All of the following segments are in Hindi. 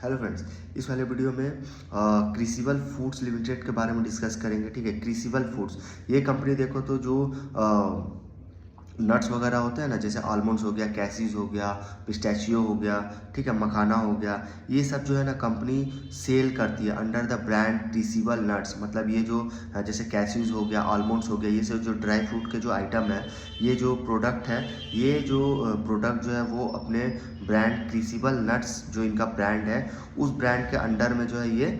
हेलो फ्रेंड्स, इस वाले वीडियो में क्रिसिबल फूड्स लिमिटेड के बारे में डिस्कस करेंगे। ठीक है, क्रिसिबल फूड्स ये कंपनी देखो तो जो नट्स वगैरह होते हैं ना, जैसे आलमंड्स हो गया, कैसीज हो गया, पिस्टैचियो हो गया, ठीक है, मखाना हो गया, ये सब जो है ना कंपनी सेल करती है अंडर द ब्रांड क्रिसिबल नट्स। मतलब ये जो जैसे कैसीज हो गया, आलमंड्स हो गया, ये सब जो ड्राई फ्रूट के जो आइटम है, ये जो प्रोडक्ट है, ये जो प्रोडक्ट जो है वो अपने ब्रांड क्रिसिबल नट्स जो इनका ब्रांड है, उस ब्रांड के अंडर में जो है ये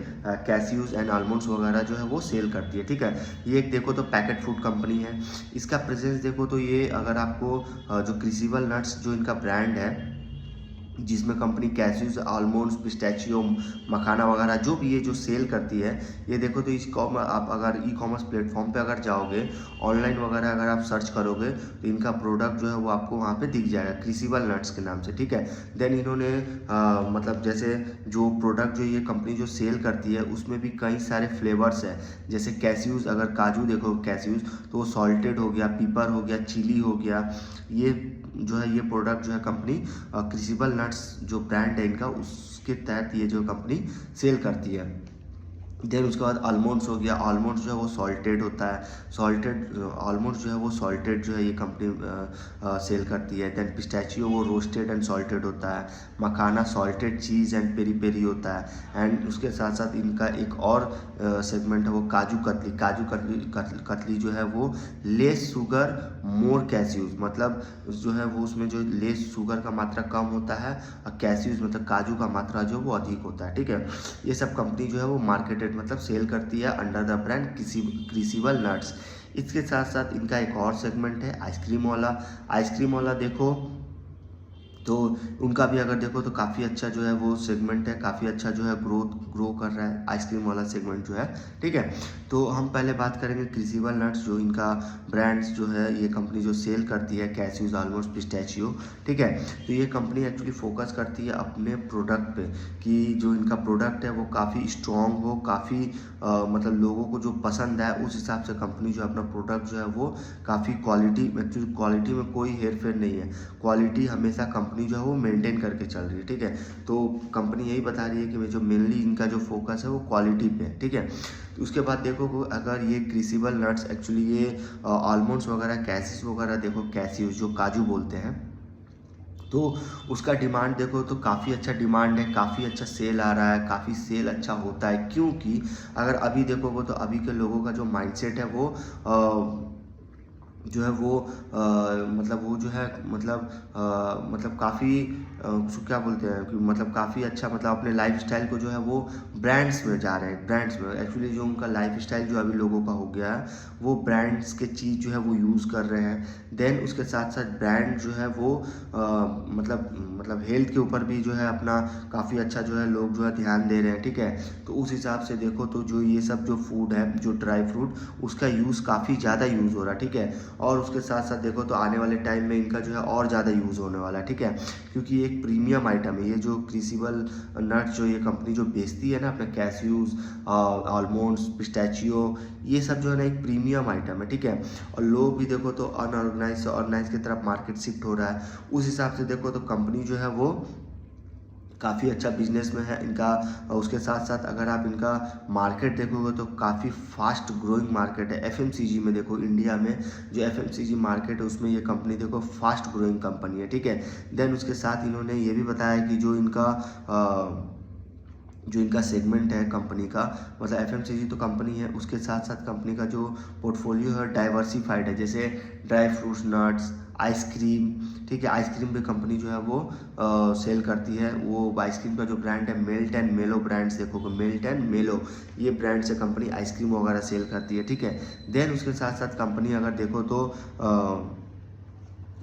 कैसीज एंड आलमंड्स वगैरह जो है वो सेल करती है। ठीक है, ये एक देखो तो पैकेट फूड कंपनी है। इसका प्रेजेंस देखो तो ये अगर आपको जो क्रिसिबल नट्स जो इनका ब्रांड है, जिसमें कंपनी कैसीज, आलमंड्स, पिस्टैचियो, मखाना वगैरह जो भी ये जो सेल करती है, ये देखो तो इसको आप अगर ई कॉमर्स प्लेटफॉर्म पे अगर जाओगे, ऑनलाइन वगैरह अगर आप सर्च करोगे तो इनका प्रोडक्ट जो है वो आपको वहाँ पे दिख जाएगा क्रिसिबल नट्स के नाम से। ठीक है, देन इन्होंने मतलब जैसे जो प्रोडक्ट जो ये कंपनी जो सेल करती है उसमें भी कई सारे फ्लेवर्स है। जैसे कैसीज, अगर काजू देखो कैसीज तो वो सॉल्टेड हो गया, पीपर हो गया, चिली हो गया। ये जो है ये प्रोडक्ट जो है कंपनी क्रिसिबल नट्स जो ब्रांड है इनका, उसके तहत ये जो कंपनी सेल करती है। देन उसके बाद आलमंड्स हो गया, आलमंड्स जो है वो सॉल्टेड होता है, सॉल्टेड आलमंड्स जो है वो सॉल्टेड जो है ये कंपनी सेल करती है। देन पिस्टैचियो वो रोस्टेड एंड सॉल्टेड होता है, makhana salted cheese and peri peri होता है। एंड उसके साथ साथ इनका एक और सेगमेंट है वो काजू कतली। काजू कतली कतली जो है वो लेस शुगर मोर कैस्यूज, मतलब जो है वो उसमें जो लेस शुगर का मात्रा कम होता है और कैस्यूज मतलब काजू का मात्रा जो वो अधिक होता है। ठीक है, ये सब कंपनी जो है वो मार्केटेड मतलब सेल करती है अंडर द ब्रांड क्रिसिबल नट्स। इसके साथ साथ इनका एक और सेगमेंट है आइसक्रीम वाला। आइसक्रीम वाला देखो तो उनका भी अगर देखो तो काफ़ी अच्छा जो है वो सेगमेंट है, काफ़ी अच्छा जो है ग्रो कर रहा है आइसक्रीम वाला सेगमेंट जो है। ठीक है, तो हम पहले बात करेंगे क्रिसिबल नट्स जो इनका ब्रांड्स जो है ये कंपनी जो सेल करती है कैसीज, आलमंड्स, पिस्टैचियो। ठीक है, तो ये कंपनी एक्चुअली फोकस करती है अपने प्रोडक्ट पे कि जो इनका प्रोडक्ट है वो काफ़ी स्ट्रॉन्ग हो, काफ़ी मतलब लोगों को जो पसंद है उस हिसाब से कंपनी जो अपना प्रोडक्ट जो है वो काफ़ी क्वालिटी, एक्चुअली क्वालिटी में कोई हेर फेर नहीं है, क्वालिटी हमेशा कंपनी जो है वो मेंटेन करके चल रही है। ठीक है, तो कंपनी यही बता रही है कि जो मेनली इनका जो फोकस है वो क्वालिटी पे है। ठीक है, तो उसके बाद देखो अगर ये क्रिसिबल नट्स एक्चुअली ये आलमंड्स वगैरह, कैसीज वगैरह देखो, कैसीज जो काजू बोलते हैं, तो उसका डिमांड देखो तो काफ़ी अच्छा डिमांड है, काफ़ी अच्छा सेल आ रहा है, काफ़ी सेल अच्छा होता है। क्योंकि अगर अभी देखोगे तो अभी के लोगों का जो माइंडसेट है वो जो है वो मतलब वो जो है मतलब काफ़ी उसको क्या बोलते हैं कि मतलब काफ़ी अच्छा, मतलब अपने लाइफस्टाइल को जो है वो ब्रांड्स में जा रहे हैं, ब्रांड्स में एक्चुअली जो उनका लाइफस्टाइल जो अभी लोगों का हो गया है वो ब्रांड्स के चीज़ जो है वो यूज़ कर रहे हैं। देन उसके साथ साथ ब्रांड जो है वो मतलब हेल्थ के ऊपर भी जो है अपना काफ़ी अच्छा जो है लोग जो है ध्यान दे रहे हैं। ठीक है, तो उस हिसाब से देखो तो जो ये सब जो फूड है, जो ड्राई फ्रूट, उसका यूज़ काफ़ी ज़्यादा यूज़ हो रहा है। ठीक है, और उसके साथ साथ देखो तो आने वाले टाइम में इनका जो है और ज़्यादा यूज़ होने वाला है। ठीक है, क्योंकि ये एक प्रीमियम आइटम है, ये जो क्रिसिबल नट्स जो ये कंपनी जो बेचती है ना अपने कैस्यूज, आलमंड्स, पिस्टैचियो, ये सब जो है ना एक प्रीमियम आइटम है। ठीक है, और लोग भी देखो तो अनऑर्गेनाइज से ऑर्गेनाइज की तरफ मार्केट शिफ्ट हो रहा है। उस हिसाब से देखो तो कंपनी जो है वो काफ़ी अच्छा बिजनेस में है इनका। उसके साथ साथ अगर आप इनका मार्केट देखोगे तो काफ़ी फास्ट ग्रोइंग मार्केट है। एफएमसीजी में देखो, इंडिया में जो एफएमसीजी मार्केट है उसमें ये कंपनी देखो फास्ट ग्रोइंग कंपनी है। ठीक है, देन उसके साथ इन्होंने ये भी बताया कि जो इनका सेगमेंट है कंपनी का, मतलब एफएमसीजी तो कंपनी है, उसके साथ साथ कंपनी का जो पोर्टफोलियो है डाइवर्सिफाइड है, जैसे ड्राई फ्रूट्स, नट्स, आइसक्रीम। ठीक है, आइसक्रीम भी कंपनी जो है वो सेल करती है। वो आइसक्रीम का जो ब्रांड है मेल्ट एंड मेलो ब्रांड्स देखोगे, मेल्ट एंड मेलो ये ब्रांड से कंपनी आइसक्रीम वगैरह सेल करती है। ठीक है, देन उसके साथ साथ कंपनी अगर देखो तो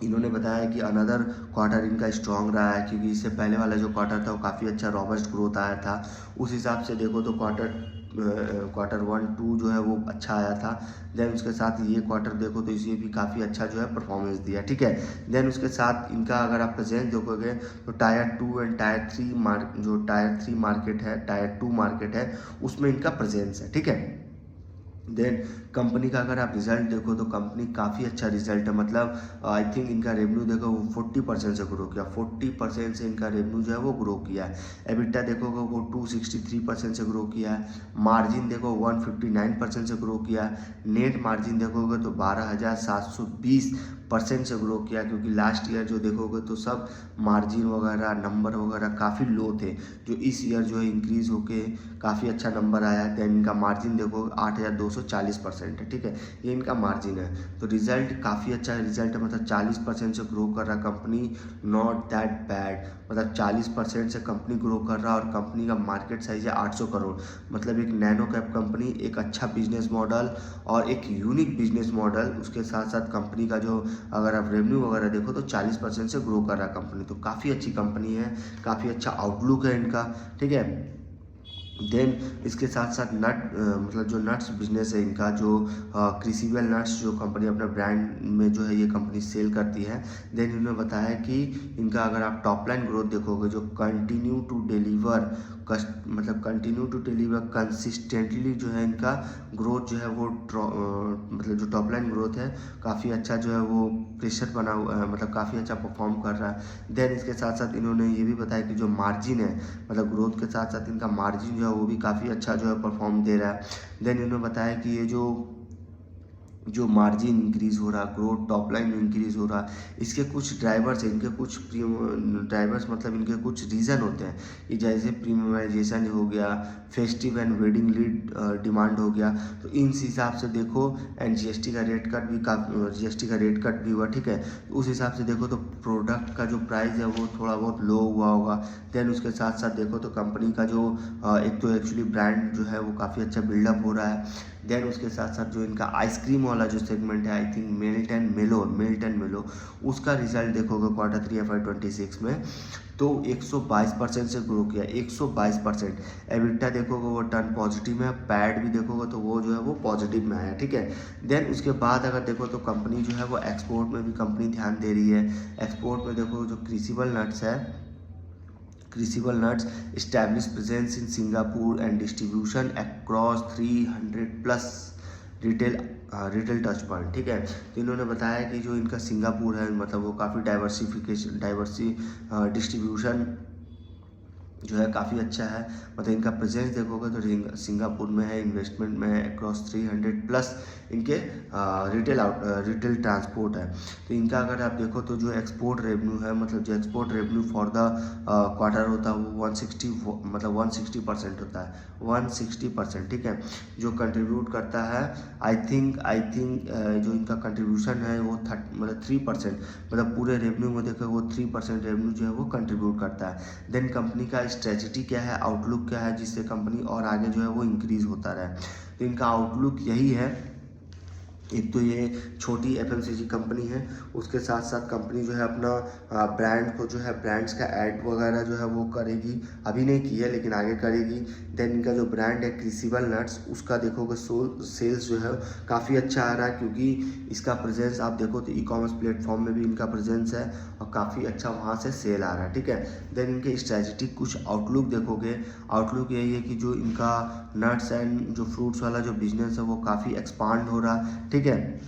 इन्होंने बताया कि अनदर क्वार्टर इनका स्ट्रॉन्ग रहा है, क्योंकि इससे पहले वाला जो क्वार्टर था वो काफ़ी अच्छा रॉबस्ट ग्रोथ आया था। उस हिसाब से देखो तो क्वार्टर 1-2 जो है वो अच्छा आया था। देन उसके साथ ये क्वार्टर देखो तो इसे भी काफ़ी अच्छा जो है परफॉर्मेंस दिया। ठीक है, देन उसके साथ इनका अगर आप प्रेजेंस देखोगे तो टायर 2 एंड टायर 3 जो टायर 3 मार्केट है, टायर 2 मार्केट है, उसमें इनका प्रेजेंस है। ठीक है, देन कंपनी का अगर आप रिजल्ट देखो तो कंपनी काफ़ी अच्छा रिजल्ट है, मतलब आई थिंक इनका रेवेन्यू देखो वो 40% से ग्रो किया, 40% से इनका रेवेन्यू जो है वो ग्रो किया है। एबिटा देखोगे वो 263% से ग्रो किया है। मार्जिन देखो 159% से ग्रो किया है। नेट मार्जिन देखोगे तो 12,720% से ग्रो किया, क्योंकि लास्ट ईयर जो देखोगे तो सब मार्जिन वगैरह नंबर वगैरह काफ़ी लो थे, जो इस ईयर जो है इंक्रीज़ होके काफ़ी अच्छा नंबर आया है। देन इनका मार्जिन देखो 8,240% है, ठीक है, ये इनका मार्जिन है। तो रिजल्ट काफ़ी अच्छा रिजल्ट है, मतलब 40% से ग्रो कर रहा कंपनी, नॉट दैट बैड। मतलब 40% से कंपनी ग्रो कर रहा, और कंपनी का मार्केट साइज है 800 करोड़। मतलब एक नैनो कैप कंपनी, एक अच्छा बिजनेस मॉडल और एक यूनिक बिजनेस मॉडल, उसके साथ साथ कंपनी का जो अगर आप रेवेन्यू वगैरह देखो तो 40% से ग्रो कर रहा कंपनी। तो काफ़ी अच्छी कंपनी है, काफ़ी अच्छा आउटलुक है इनका, ठीक है। देन इसके साथ साथ मतलब जो नट्स बिजनेस है इनका, जो क्रिसिबल नट्स जो कंपनी अपने ब्रांड में जो है ये कंपनी सेल करती है। देन इन्होंने बताया कि इनका अगर आप टॉप लाइन ग्रोथ देखोगे, जो कंटिन्यू टू डिलीवर कंसिस्टेंटली जो है इनका ग्रोथ जो है वो मतलब जो टॉप लाइन ग्रोथ है काफ़ी अच्छा जो है वो प्रेशर बना हुआ है, मतलब काफ़ी अच्छा परफॉर्म कर रहा है। देन इसके साथ साथ इन्होंने ये भी बताया कि जो मार्जिन है, मतलब ग्रोथ के साथ साथ इनका मार्जिन जो है वो भी काफ़ी अच्छा जो है परफॉर्म दे रहा है। देन इन्होंने बताया कि ये जो मार्जिन इंक्रीज़ हो रहा, ग्रोथ टॉप लाइन में इंक्रीज़ हो रहा, इसके कुछ ड्राइवर्स हैं, इनके कुछ ड्राइवर्स मतलब इनके कुछ रीज़न होते हैं कि जैसे प्रीमियमाइजेशन हो गया, festive and wedding lead demand हो गया। तो इन हिसाब से देखो, एंड जीएसटी का रेट कट भी हुआ, ठीक है। तो उस हिसाब से देखो तो प्रोडक्ट का जो प्राइस है वो थोड़ा बहुत लो हुआ होगा। देन उसके साथ साथ देखो तो कंपनी का जो एक तो एक्चुअली ब्रांड जो है वो काफ़ी अच्छा बिल्डअप हो रहा है। देन उसके साथ साथ जो इनका आइसक्रीम वाला जो सेगमेंट है, आई थिंक मिल्ट एंड मेलो, उसका रिजल्ट देखोगे Q3 FY26 में तो 122% से ग्रो किया, 122%। एबिटा देखोगे वो टर्न पॉजिटिव में, पैड भी देखोगे तो वो जो है वो पॉजिटिव में आया, ठीक है। देन उसके बाद अगर देखो तो कंपनी जो है वो एक्सपोर्ट में भी कंपनी ध्यान दे रही है। एक्सपोर्ट में देखो जो Krishival nuts establish presence in Singapore and distribution across 300+ retail touch point, ठीक है। तो इन्होंने बताया कि जो इनका सिंगापुर है, मतलब वो काफ़ी डिस्ट्रीब्यूशन जो है काफ़ी अच्छा है। मतलब इनका प्रेजेंस देखोगे तो सिंगापुर में है, इन्वेस्टमेंट में है, अक्रॉस 300+ इनके रिटेल ट्रांसपोर्ट है। तो इनका अगर आप देखो तो जो एक्सपोर्ट रेवेन्यू है, मतलब जो export revenue for the quarter होता है वो 160% होता है, 160%, ठीक है। जो कंट्रीब्यूट करता है आई थिंक जो इनका कंट्रीब्यूशन है वो 3%, मतलब पूरे रेवेन्यू में देखो वो 3% रेवेन्यू जो है वो कंट्रीब्यूट करता है। देन कंपनी का स्ट्रेटजी क्या है, आउटलुक क्या है, जिससे कंपनी और आगे जो है वो इंक्रीज होता रहे। तो इनका आउटलुक यही है। एक तो ये छोटी एफएमसीजी कंपनी है, उसके साथ साथ कंपनी जो है अपना ब्रांड को जो है ब्रांड्स का ऐड वगैरह जो है वो करेगी, अभी नहीं की है लेकिन आगे करेगी। देन इनका जो ब्रांड है क्रिसिबल नट्स, उसका देखोगे सेल्स जो है काफ़ी अच्छा आ रहा है, क्योंकि इसका प्रेजेंस आप देखो तो ई-कॉमर्स प्लेटफॉर्म में भी इनका प्रेजेंस है और काफ़ी अच्छा वहाँ से सेल आ रहा है, ठीक है। देन इनके स्ट्रेटजिक कुछ आउटलुक देखोगे, आउटलुक यही है कि जो इनका नट्स एंड जो फ्रूट्स वाला जो बिजनेस है वो काफ़ी एक्सपांड हो रहा, ठीक है।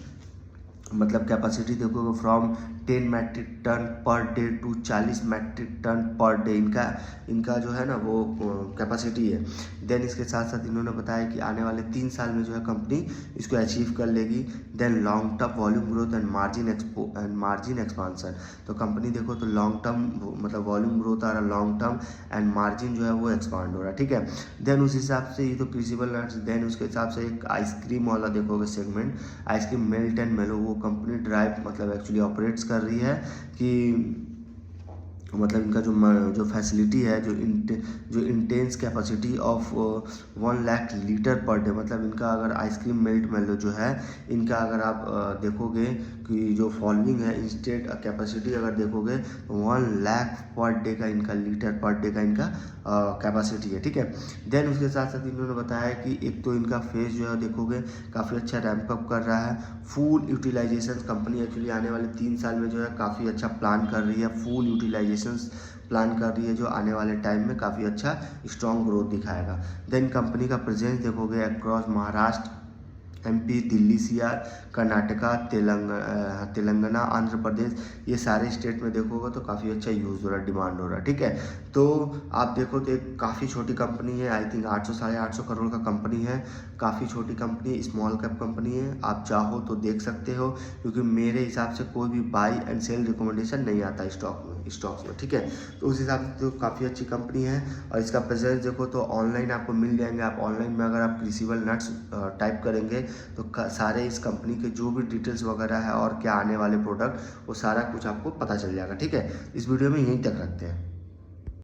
मतलब कैपेसिटी देखोगे from 10 metric ton per day to 40 metric ton per day, इनका जो है ना वो कैपेसिटी है। देन इसके साथ साथ इन्होंने बताया कि आने वाले 3 साल में जो है कंपनी इसको अचीव कर लेगी। Then long term volume growth and margin expansion. तो कंपनी देखो तो लॉन्ग टर्म मतलब वॉल्यूम ग्रोथ आ रहा, लॉन्ग टर्म एंड मार्जिन जो है वो एक्सपांड हो रहा है, ठीक है। देन उस हिसाब से ये तो क्रिसिबल नट्स। देन उसके हिसाब से एक आइसक्रीम वाला देखोगे सेगमेंट, आइसक्रीम मिल्ट एंड मेलो, वो कंपनी ड्राइव मतलब एक्चुअली ऑपरेट्स कर रही है कि मतलब इनका जो फैसिलिटी है, जो intense capacity of 1 lakh litre per day, मतलब इनका अगर आइसक्रीम मेल्ट मेलो जो है इनका अगर आप देखोगे कि जो फॉलोइंग है इंस्टेंट कैपेसिटी अगर देखोगे तो 1 लाख पर डे का इनका लीटर पर डे का इनका कैपेसिटी है, ठीक है। देन उसके साथ साथ इन्होंने बताया कि एक तो इनका फेज जो है देखोगे काफ़ी अच्छा रैंप अप कर रहा है, फुल यूटिलाइजेशन कंपनी एक्चुअली आने वाले 3 साल में जो है काफ़ी अच्छा प्लान कर रही है, फुल यूटिलाइजेशन प्लान कर रही है, जो आने वाले टाइम में काफ़ी अच्छा स्ट्रॉन्ग ग्रोथ दिखाएगा। देन कंपनी का प्रेजेंस देखोगे across Maharashtra, MP, Delhi CR, Karnataka, Telangana, Andhra Pradesh, ये सारे स्टेट में देखोगे तो काफ़ी अच्छा यूज़ हो रहा है, डिमांड हो रहा है, ठीक है। तो आप देखो तो एक काफ़ी छोटी कंपनी है, आई थिंक 800 साढ़े 800 करोड़ का कंपनी है, काफ़ी छोटी कंपनी, स्मॉल कैप कंपनी है। आप चाहो तो देख सकते हो, क्योंकि मेरे हिसाब से कोई भी बाई एंड सेल रिकमेंडेशन नहीं आता स्टॉक्स में, ठीक है। तो उस हिसाब से तो काफ़ी अच्छी कंपनी है। और इसका प्रेजेंस देखो तो ऑनलाइन आपको मिल जाएंगे। आप ऑनलाइन में अगर आप क्रिसिबल नट्स टाइप करेंगे तो सारे इस कंपनी के जो भी डिटेल्स वगैरह है और क्या आने वाले प्रोडक्ट, वो सारा कुछ आपको पता चल जाएगा, ठीक है। इस वीडियो में यहीं तक रखते हैं।